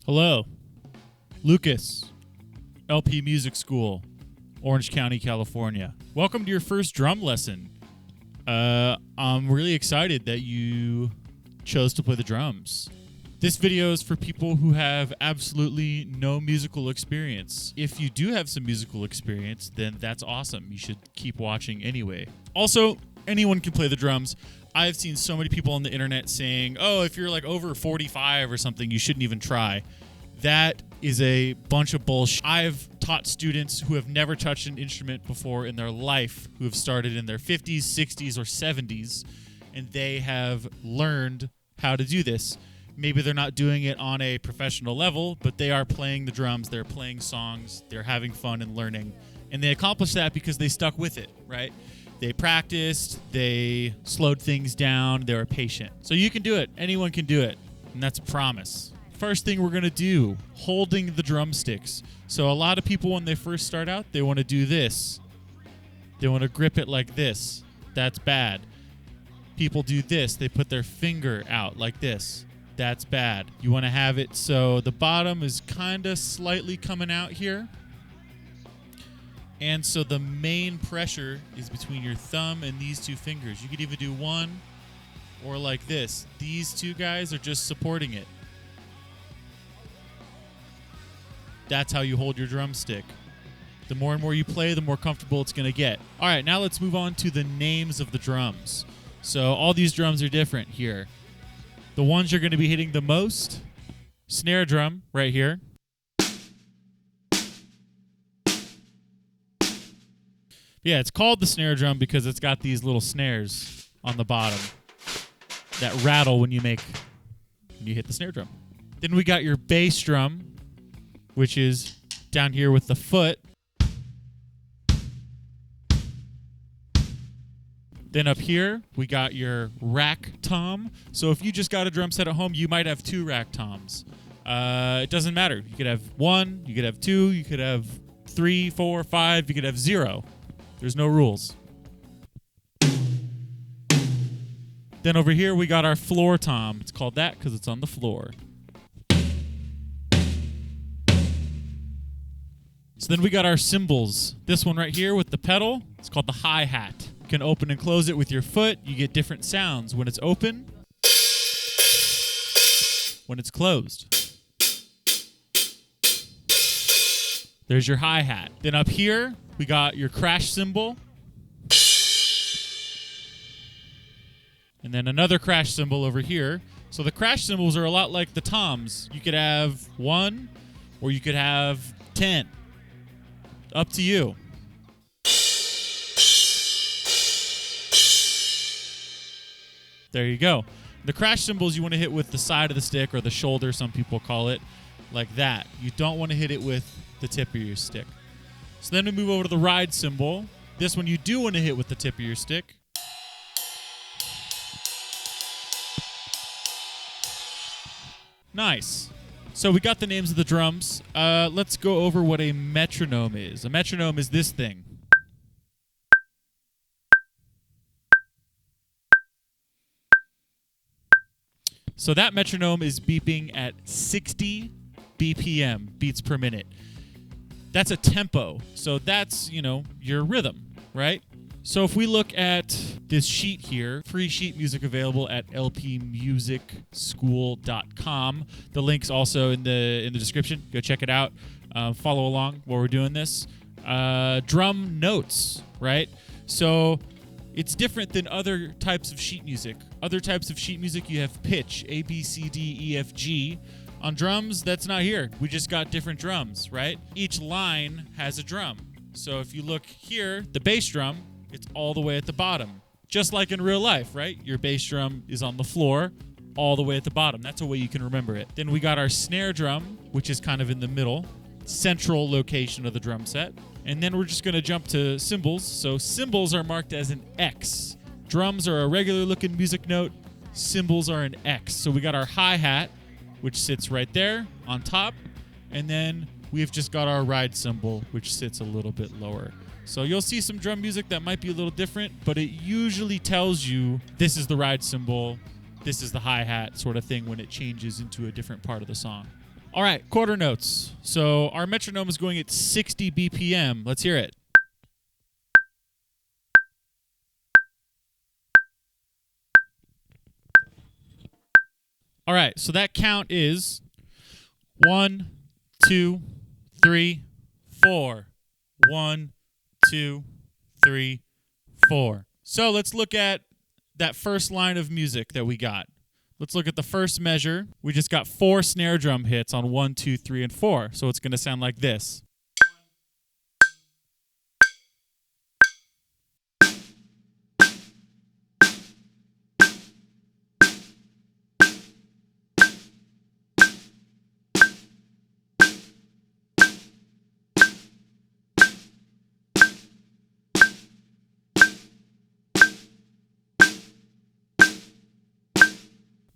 Hello, Lucas, LP Music School, Orange County, California. Welcome to your first drum lesson. I'm really excited that you chose to play the drums. This video is for people who have absolutely no musical experience. If you do have some musical experience, then that's awesome. You should keep watching anyway. Also, anyone can play the drums. I've seen so many people on the internet saying, oh, if you're like over 45 or something, you shouldn't even try. That is a bunch of bullshit. I've taught students who have never touched an instrument before in their life, who have started in their 50s, 60s, or 70s, and they have learned how to do this. Maybe they're not doing it on a professional level, but they are playing the drums, they're playing songs, they're having fun and learning. And they accomplish that because they stuck with it, right? They practiced, they slowed things down, they were patient. So you can do it. Anyone can do it. And that's a promise. First thing we're going to do, holding the drumsticks. So a lot of people, when they first start out, they want to do this. They want to grip it like this. That's bad. People do this. They put their finger out like this. That's bad. You want to have it so the bottom is kind of slightly coming out here. And so the main pressure is between your thumb and these two fingers. You could even do one or like this. These two guys are just supporting it. That's how you hold your drumstick. The more and more you play, the more comfortable it's going to get. All right, now let's move on to the names of the drums. So all these drums are different here. The ones you're going to be hitting the most, snare drum right here. Yeah, it's called the snare drum because it's got these little snares on the bottom that rattle when you hit the snare drum. Then we got your bass drum, which is down here with the foot. Then up here, we got your rack tom. So if you just got a drum set at home, you might have two rack toms. It doesn't matter. You could have one, you could have two, you could have 3, 4, 5, you could have 0. There's no rules. Then over here, we got our floor tom. It's called that because it's on the floor. So then we got our cymbals. This one right here with the pedal, it's called the hi-hat. You can open and close it with your foot. You get different sounds when it's open, when it's closed. There's your hi-hat. Then up here, we got your crash cymbal. And then another crash cymbal over here. So the crash cymbals are a lot like the toms. You could have 1 or you could have 10. Up to you. There you go. The crash cymbals you want to hit with the side of the stick or the shoulder, some people call it, like that. You don't want to hit it with the tip of your stick. So then we move over to the ride cymbal. This one you do want to hit with the tip of your stick. Nice. So we got the names of the drums. Let's go over what a metronome is. A metronome is this thing. So that metronome is beeping at 60 BPM, beats per minute. That's a tempo. So that's, your rhythm, right? So if we look at this sheet here, free sheet music available at lpmusicschool.com. The link's also in the description. Go check it out. Follow along while we're doing this. Drum notes, right? So it's different than other types of sheet music. Other types of sheet music, you have pitch, A, B, C, D, E, F, G. On drums, that's not here. We just got different drums, right? Each line has a drum. So if you look here, the bass drum, it's all the way at the bottom. Just like in real life, right? Your bass drum is on the floor, all the way at the bottom. That's a way you can remember it. Then we got our snare drum, which is kind of in the middle, central location of the drum set. And then we're just going to jump to cymbals. So cymbals are marked as an X. Drums are a regular looking music note. Cymbals are an X. So we got our hi-hat, which sits right there on top. And then we've just got our ride cymbal, which sits a little bit lower. So you'll see some drum music that might be a little different, but it usually tells you this is the ride cymbal, this is the hi-hat sort of thing when it changes into a different part of the song. All right, quarter notes. So our metronome is going at 60 BPM. Let's hear it. All right, so that count is 1, 2, 3, 4. 1, 2, 3, 4. So let's look at that first line of music that we got. Let's look at the first measure. We just got 4 snare drum hits on 1, 2, 3, and 4. So it's going to sound like this.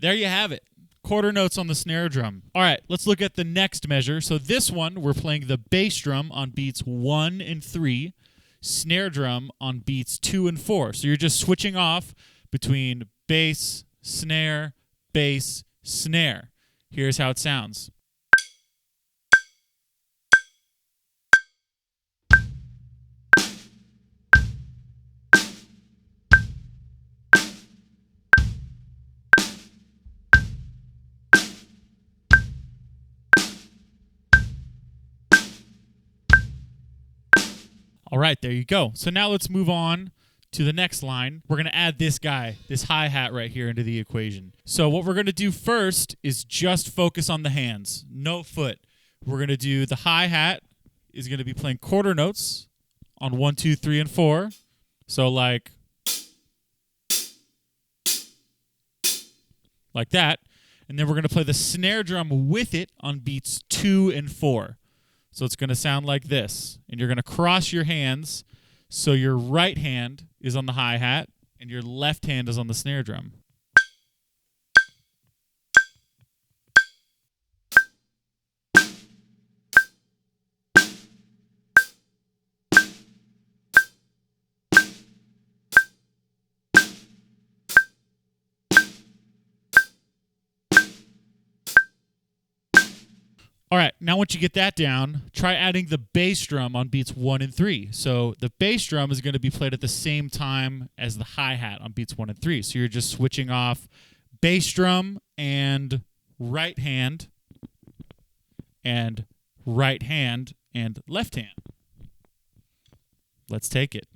There you have it. Quarter notes on the snare drum. All right, let's look at the next measure. So this one, we're playing the bass drum on beats 1 and 3, snare drum on beats 2 and 4. So you're just switching off between bass, snare, bass, snare. Here's how it sounds. All right, there you go. So now let's move on to the next line. We're going to add this guy, this hi-hat right here into the equation. So what we're going to do first is just focus on the hands, no foot. We're going to do the hi-hat is going to be playing quarter notes on 1, 2, 3, and 4. So like that. And then we're going to play the snare drum with it on beats 2 and 4. So it's going to sound like this. And you're going to cross your hands so your right hand is on the hi-hat and your left hand is on the snare drum. All right, now once you get that down, try adding the bass drum on beats 1 and 3. So the bass drum is going to be played at the same time as the hi-hat on beats 1 and 3. So you're just switching off bass drum and right hand and right hand and left hand. Let's take it.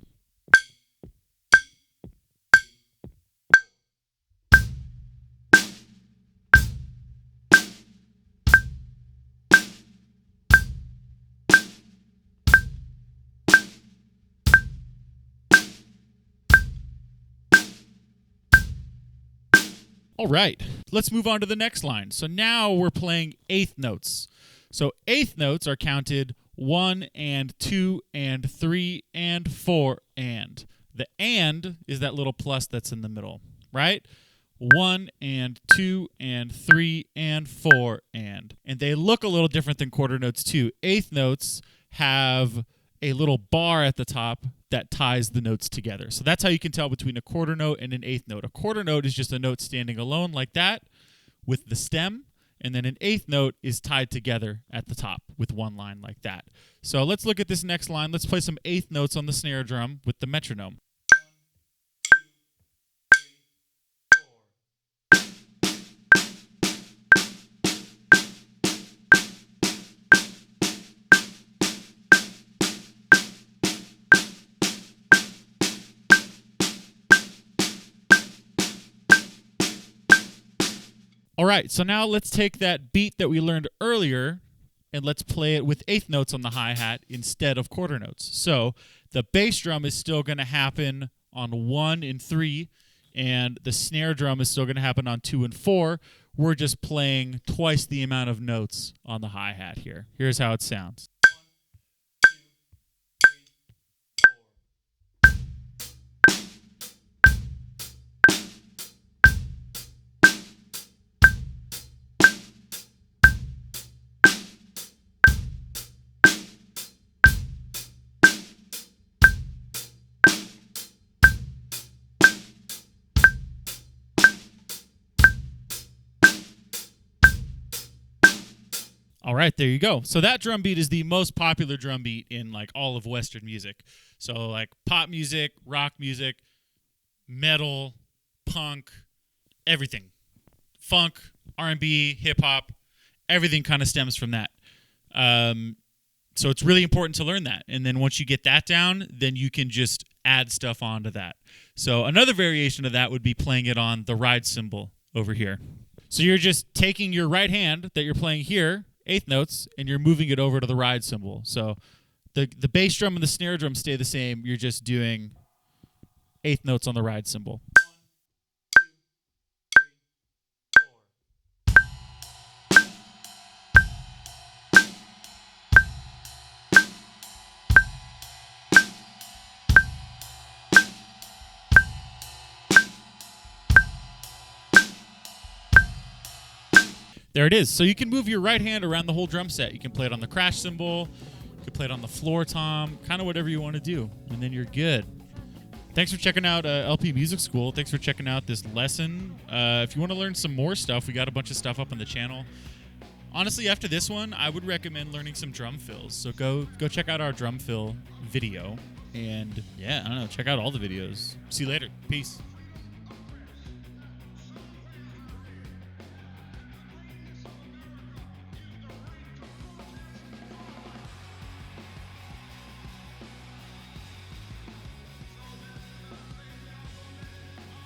All right, let's move on to the next line. So now we're playing eighth notes. So eighth notes are counted 1 and 2 and 3 and 4 and. The and is that little plus that's in the middle, right? 1 and 2 and 3 and 4 and. And they look a little different than quarter notes too. Eighth notes have a little bar at the top that ties the notes together. So that's how you can tell between a quarter note and an eighth note. A quarter note is just a note standing alone like that with the stem, and then an eighth note is tied together at the top with one line like that. So let's look at this next line. Let's play some eighth notes on the snare drum with the metronome. All right, so now let's take that beat that we learned earlier and let's play it with eighth notes on the hi-hat instead of quarter notes. So the bass drum is still going to happen on 1 and 3, and the snare drum is still going to happen on 2 and 4. We're just playing twice the amount of notes on the hi-hat here. Here's how it sounds. All right, there you go. So that drum beat is the most popular drum beat in like all of Western music. So like pop music, rock music, metal, punk, everything. Funk, R&B, hip hop, everything kind of stems from that. So it's really important to learn that. And then once you get that down, then you can just add stuff onto that. So another variation of that would be playing it on the ride cymbal over here. So you're just taking your right hand that you're playing here, eighth notes, and you're moving it over to the ride cymbal. So the bass drum and the snare drum stay the same. You're just doing eighth notes on the ride cymbal. There it is. So you can move your right hand around the whole drum set. You can play it on the crash cymbal. You can play it on the floor tom. Kind of whatever you want to do. And then you're good. Thanks for checking out LP Music School. Thanks for checking out this lesson. If you want to learn some more stuff, we got a bunch of stuff up on the channel. Honestly, after this one, I would recommend learning some drum fills. So go check out our drum fill video. And yeah, I don't know, check out all the videos. See you later. Peace.